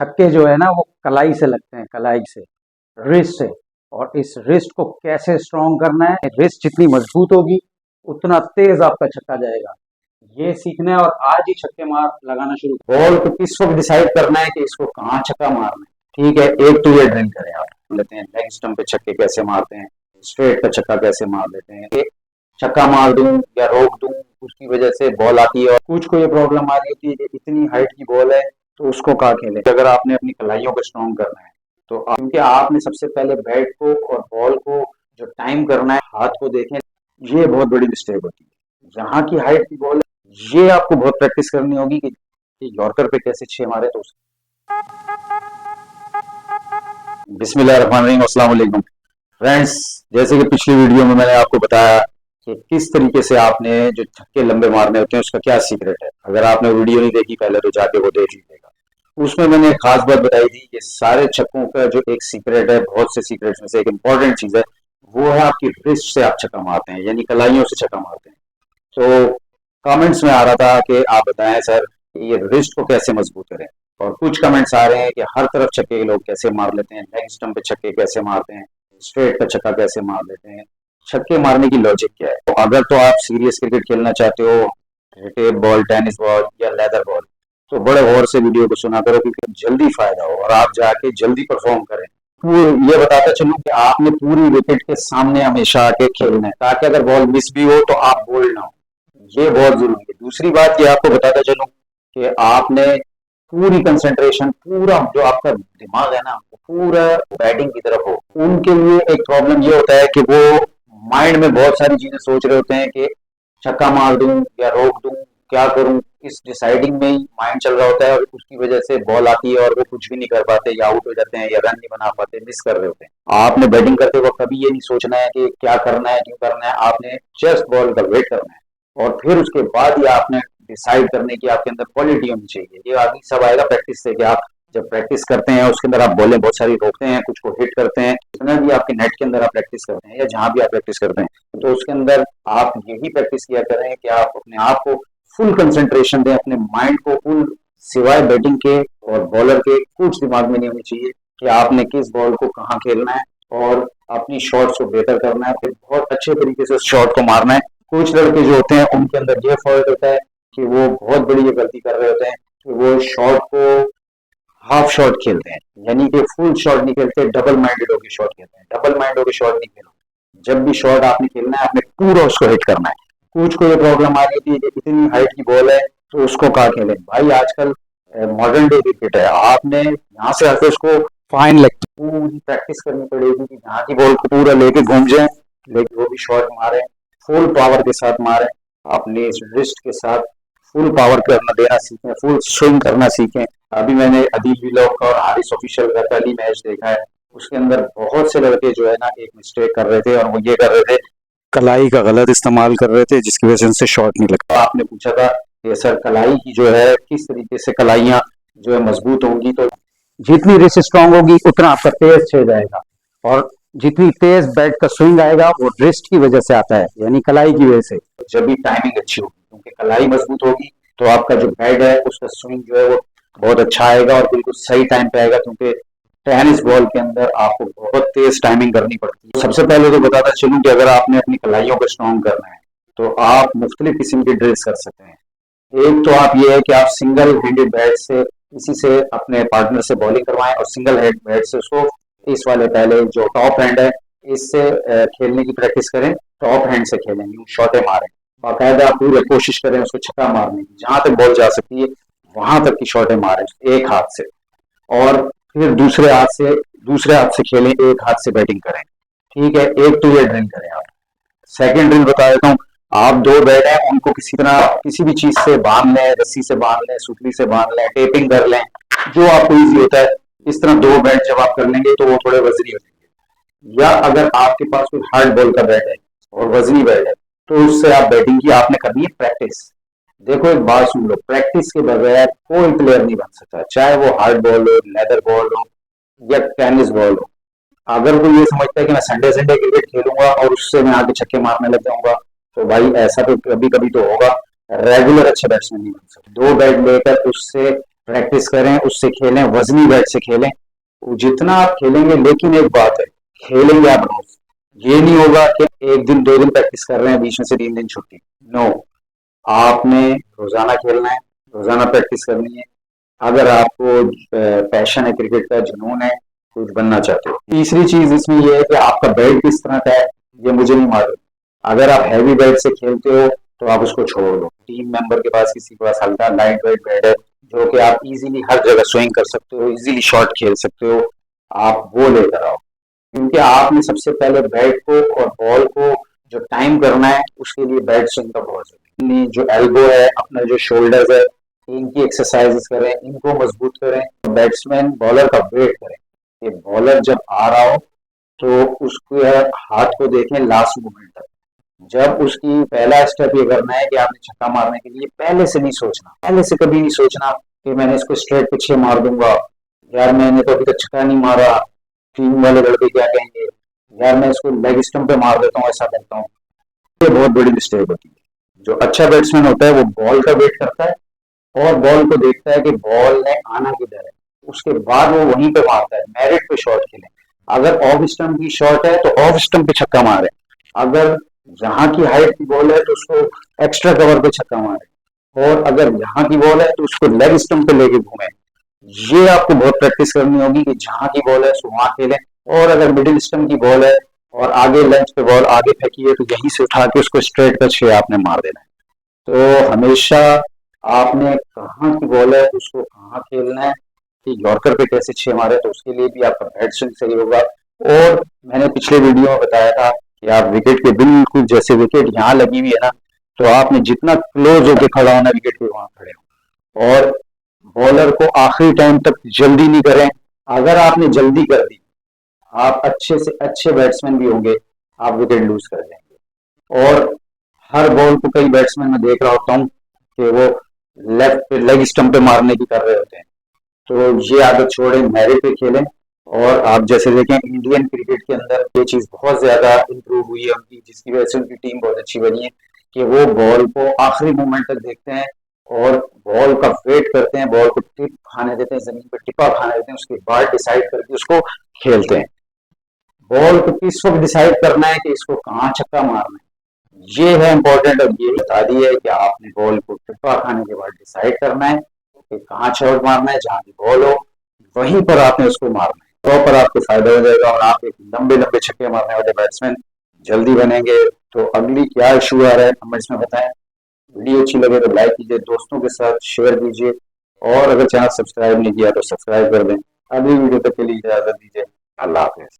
छक्के जो है ना वो कलाई से लगते हैं, कलाई से, रिस्ट से। और इस रिस्ट को कैसे स्ट्रॉन्ग करना है, रिस्ट जितनी मजबूत होगी उतना तेज आपका छक्का जाएगा। ये सीखना है और आज ही छक्के मार लगाना शुरू। बॉल को किस वक्त डिसाइड करना है कि इसको कहाँ छक्का मारना है। ठीक है, एक तो ये ड्रिल करें आप, लेते हैं लेग स्टंप पे छक्के कैसे मारते हैं, स्ट्रेट पे छक्का कैसे मार लेते हैं। एक छक्का मार दूं या रोक दूं, उसकी वजह से बॉल आती है। और कुछ को ये प्रॉब्लम आ रही होती है कि इतनी हाइट की बॉल है तो उसको कहाँ खेले। अगर आपने अपनी कलाइयों को स्ट्रॉन्ग करना है तो क्योंकि आपने सबसे पहले बैट को और बॉल को जो टाइम करना है, हाथ को देखें। ये बहुत बड़ी मिस्टेक होती है। यहाँ की हाइट की बॉल है, ये आपको बहुत प्रैक्टिस करनी होगी कि यॉर्कर पे कैसे छह मारे। तो बिस्मिल्लाहिर्रहमानिर्रहीम, अस्सलाम वालेकुम फ्रेंड्स। जैसे कि पिछली वीडियो में मैंने आपको बताया कि किस तरीके से आपने जो छक्के लंबे मारने होते हैं उसका क्या सीक्रेट है। अगर आपने वीडियो नहीं देखी पहले तो जाके वो देख लीजिएगा। उसमें मैंने एक खास बात बताई थी कि सारे छक्कों का जो एक सीक्रेट है, बहुत से सीक्रेट्स में से एक इम्पॉर्टेंट चीज है, वो है आपकी रिस्ट से आप छक्का मारते हैं, यानी कलाइयों से छक्का मारते हैं। तो कमेंट्स में आ रहा था कि आप बताएं सर ये रिस्ट को कैसे मजबूत करें। और कुछ कमेंट्स आ रहे हैं कि हर तरफ छक्के लोग कैसे मार लेते हैं, लेग स्टंप पे छक्के कैसे मारते हैं, स्ट्रेट पे छक्का कैसे मार लेते हैं, छक्के मारने की लॉजिक क्या है। तो अगर तो आप सीरियस क्रिकेट खेलना चाहते हो, क्रिकेट बॉल, टेनिस बॉल या लेदर बॉल, तो बड़े गौर से वीडियो को सुना करो क्योंकि जल्दी फायदा हो और आप जाके जल्दी परफॉर्म करें। ये बताता चलूं कि आपने पूरी विकेट के सामने हमेशा आके खेलना है ताकि अगर बॉल मिस भी हो तो आप बोल्ड ना हो। ये बहुत जरूरी है। दूसरी बात ये आपको बताता चलूं कि आपने पूरी कंसंट्रेशन, पूरा जो आपका दिमाग है ना वो पूरा बैटिंग की तरफ हो। उनके लिए एक प्रॉब्लम ये होता है कि वो माइंड में बहुत सारी चीजें सोच रहे होते हैं कि छक्का मार दूं या रोक दूं, क्या करूं, इस डिसाइडिंग में ही माइंड चल रहा होता है। और उसकी वजह से बॉल आती है और वो कुछ भी नहीं कर पाते, या आउट हो जाते हैं या रन नहीं बना पाते, मिस कर रहे होते हैं। आपने बैटिंग करते वक्त कभी ये नहीं सोचना है कि क्या करना है, क्यों करना है। आपने जस्ट बॉल का वेट करना है और फिर उसके बाद ही आपने डिसाइड करने की आपके अंदर क्वालिटी होनी चाहिए। ये आदमी सब आएगा प्रैक्टिस से कि आप जब प्रैक्टिस करते हैं उसके अंदर आप बॉलें बहुत सारी रोकते हैं, कुछ को हिट करते हैं, जितना भी आपके नेट के अंदर आप प्रैक्टिस करते हैं या जहां भी आप प्रैक्टिस करते हैं, तो उसके अंदर आप यही प्रैक्टिस किया करें कि आप अपने आप को फुल कंसंट्रेशन दें, अपने माइंड को फुल, सिवाय बैटिंग के और बॉलर के कुछ दिमाग में नहीं होनी चाहिए कि आपने किस बॉल को कहाँ खेलना है और अपनी शॉट्स को बेहतर करना है, फिर बहुत अच्छे तरीके से शॉट को मारना है। कुछ लड़के जो होते हैं उनके अंदर ये फॉल्ट होता है कि वो बहुत बड़ी ये गलती कर रहे होते हैं कि वो शॉट को हाफ शॉट खेलते हैं, यानी कि फुल शॉट नहीं खेलते, डबल माइंडेड होकर शॉट खेलते हैं। डबल माइंड होकर शॉट नहीं खेलो। जब भी शॉट आपने खेलना है आपने पूरा उसको हिट करना है। कुछ को ये प्रॉब्लम आ रही थी कि इतनी हाइट की बॉल है तो उसको कहाँ खेलें। भाई आजकल मॉडर्न डे क्रिकेट है, आपने यहाँ से आके उसको फाइन लेग पूरी प्रैक्टिस करनी पड़ेगी कि जहाँ की बॉल को पूरा लेके घूम जाए, लेकिन वो भी शॉट मारे, फुल पावर के साथ मारे, अपने रिस्ट के साथ फुल पावर करना देना सीखें, फुल स्विंग करना सीखें। अभी मैंने अदील विलोक का और हारिस ऑफिशियल का पहली मैच देखा है, उसके अंदर बहुत से लड़के जो है ना एक मिस्टेक कर रहे थे और वो ये कर रहे थे, कलाई का गलत इस्तेमाल कर रहे थे जिसकी वजह से उनसे शॉट नहीं लगता। आपने पूछा था कि सर कलाई की जो है किस तरीके से कलाइयां जो है मजबूत होंगी, तो जितनी रिस्ट स्ट्रांग होगी उतना आपका तेज छह जाएगा। और जितनी तेज बैट का स्विंग आएगा वो रिस्ट की वजह से आता है, यानी कलाई की वजह से। जब भी टाइमिंग अच्छी होगी, क्योंकि कलाई मजबूत होगी तो आपका जो बैट है उसका स्विंग जो है वो बहुत अच्छा आएगा और बिल्कुल सही टाइम पे आएगा। क्योंकि टेनिस बॉल के अंदर आपको बहुत तेज टाइमिंग करनी पड़ती है। सबसे पहले तो बताता चलूं कि अगर आपने अपनी कलाइयों को स्ट्रॉन्ग करना है तो आप मुख्तलिफ किस्म की ड्रिल्स कर सकते हैं। एक तो आप ये है कि आप सिंगल हैंडेड बैट से किसी से अपने पार्टनर से बॉलिंग करवाएं और सिंगल हैंड बैट से उसको, इस वाले पहले जो टॉप हैंड है इससे खेलने की प्रैक्टिस करें, टॉप हैंड से खेलें, यूं शॉटें मारें, बाकायदा पूरी कोशिश करें उसको छक्का मारने की, जहां तक बॉल जा सकती है वहां तक की शॉटें मारें एक हाथ से। और फिर दूसरे हाथ से खेलें, एक हाथ से बैटिंग करें। ठीक है, एक तो ये ड्रिल करें आप। सेकंड ड्रिल बता देता हूँ। आप दो बैट हैं उनको किसी तरह किसी भी चीज से बांध लें, रस्सी से बांध लें, सुतली से बांध लें, टेपिंग कर लें, जो आपको इजी होता है। इस तरह दो बैट जब आप कर लेंगे तो वो थोड़े वजनी हो जाएंगे। या अगर आपके पास कोई हार्ड बॉल का बैट है और वजनी बैट है तो उससे आप बैटिंग की आपने करनी है प्रैक्टिस। देखो एक बात सुन लो, प्रैक्टिस के बगैर कोई प्लेयर नहीं बन सकता, चाहे वो हार्ड बॉल हो, लेदर बॉल हो या टेनिस बॉल हो। अगर कोई ये समझता है कि मैं संडे संडे क्रिकेट खेलूंगा और उससे मैं आगे छक्के मारने लग जाऊंगा, तो भाई ऐसा तो कभी कभी तो होगा, रेगुलर अच्छे बैट्समैन नहीं बन सकते। दो बैट लेकर उससे प्रैक्टिस करें, उससे खेलें, वजनी बैट से खेलें। जितना आप खेलेंगे, लेकिन एक बात है, खेलेंगे आप रोज। ये नहीं होगा कि एक दिन 2 दिन प्रैक्टिस कर रहे हैं, बीच में से 3 दिन छुट्टी। नो, आपने रोजाना खेलना है, रोजाना प्रैक्टिस करनी है। अगर आपको पैशन है क्रिकेट का, जुनून है, कुछ बनना चाहते हो। तीसरी चीज इसमें यह है कि आपका बैट किस तरह का है, ये मुझे नहीं मालूम। अगर आप हैवी बैट से खेलते हो तो आप उसको छोड़ दो। टीम मेंबर के पास, किसी के पास हल्का लाइट वेट बैट है जो कि आप इजीली हर जगह स्विंग कर सकते हो, इजीली शॉट खेल सकते हो, आप वो लेकर आओ। क्योंकि आपने सबसे पहले बैट को और बॉल को जो टाइम करना है, उसके लिए बैट स्विंग का बहुत जरूरी है। जो एल्बो है, अपना जो शोल्डर्स है, इनकी एक्सरसाइजेस करें, इनको मजबूत करें। बैट्समैन बॉलर का वेट करें कि बॉलर जब आ रहा हो तो उसके हाथ को देखें लास्ट मोमेंट तक। जब उसकी पहला स्टेप ये करना है कि आपने छक्का मारने के लिए पहले से नहीं सोचना, पहले से कभी नहीं सोचना कि मैंने इसको स्ट्रेट पीछे मार दूंगा, यार मैंने तो अभी तक छक्का नहीं मारा, टीम वाले लड़के क्या कहेंगे, यार मैं इसको लेग स्टंप पे मार देता हूँ, ऐसा करता हूँ। ये बहुत बड़ी मिस्टेक होती है। जो अच्छा बैट्समैन होता है वो बॉल का वेट करता है और बॉल को देखता है कि बॉल ने आना किधर है, उसके बाद वो वहीं पे मारता है। मेरिट पे शॉट खेले। अगर ऑफ स्टंप की शॉट है तो ऑफ स्टंप पे छक्का मारे। अगर जहां की हाइट की बॉल है तो उसको एक्स्ट्रा कवर पे छक्का मारे, और अगर यहाँ की बॉल है तो उसको लेग स्टंप पे लेके घूमे। ये आपको बहुत प्रैक्टिस करनी होगी कि जहां की बॉल है उसको वहां खेलें। और अगर मिडिल स्टंप की बॉल है और आगे लेंथ पे बॉल आगे फेंकी है तो यहीं से उठा के उसको स्ट्रेट का 6 आपने मार देना है। तो हमेशा आपने कहाँ की बॉल है उसको कहाँ खेलना है कि यॉर्कर पे कैसे 6 मारे, तो उसके लिए भी आपका बैट स्विंग सही होगा। और मैंने पिछले वीडियो में बताया था कि आप विकेट के बिल्कुल, जैसे विकेट यहाँ लगी हुई है ना, तो आपने जितना क्लोज होके खड़ा होना विकेट के, वहां खड़े हो। और बॉलर को आखिरी टाइम तक जल्दी नहीं करें। अगर आपने जल्दी कर दी, आप अच्छे से अच्छे बैट्समैन भी होंगे, आप विकेट लूज कर जाएंगे। और हर बॉल को कई बैट्समैन में देख रहा होता हूँ कि वो लेफ्ट पे लेग स्टंप पे मारने की कर रहे होते हैं। तो ये आदत छोड़ें, मेरिट पे खेलें। और आप जैसे देखें, इंडियन क्रिकेट के अंदर ये चीज बहुत ज्यादा इंप्रूव हुई है उनकी, जिसकी वजह से उनकी टीम बहुत अच्छी बनी है कि वो बॉल को आखिरी मोमेंट तक देखते हैं और बॉल का वेट करते हैं, बॉल को टिप खाने देते हैं, जमीन पर टिपा खाने देते हैं, उसके बाद डिसाइड करके उसको खेलते हैं। बॉल को किस वक्त डिसाइड करना है कि इसको कहाँ छक्का मारना है, ये है इंपॉर्टेंट। और ये बता दी है कि आपने बॉल को टिप्पा खाने के बाद डिसाइड करना है कि कहाँ शॉट मारना है, जहां की बॉल हो वहीं पर आपने उसको मारना है। तो पर आपको फायदा हो जाएगा और आप एक लंबे लंबे छक्के मारने वाले बैट्समैन जल्दी बनेंगे। तो अगली क्या इशू आ रहा है कमेंट्स में बताएं। वीडियो अच्छी लगे तो लाइक कीजिए, दोस्तों के साथ शेयर कीजिए, और अगर चैनल सब्सक्राइब नहीं किया तो सब्सक्राइब कर दें। अगली वीडियो तक के लिए इजाजत दीजिए। अल्लाह हाफिज।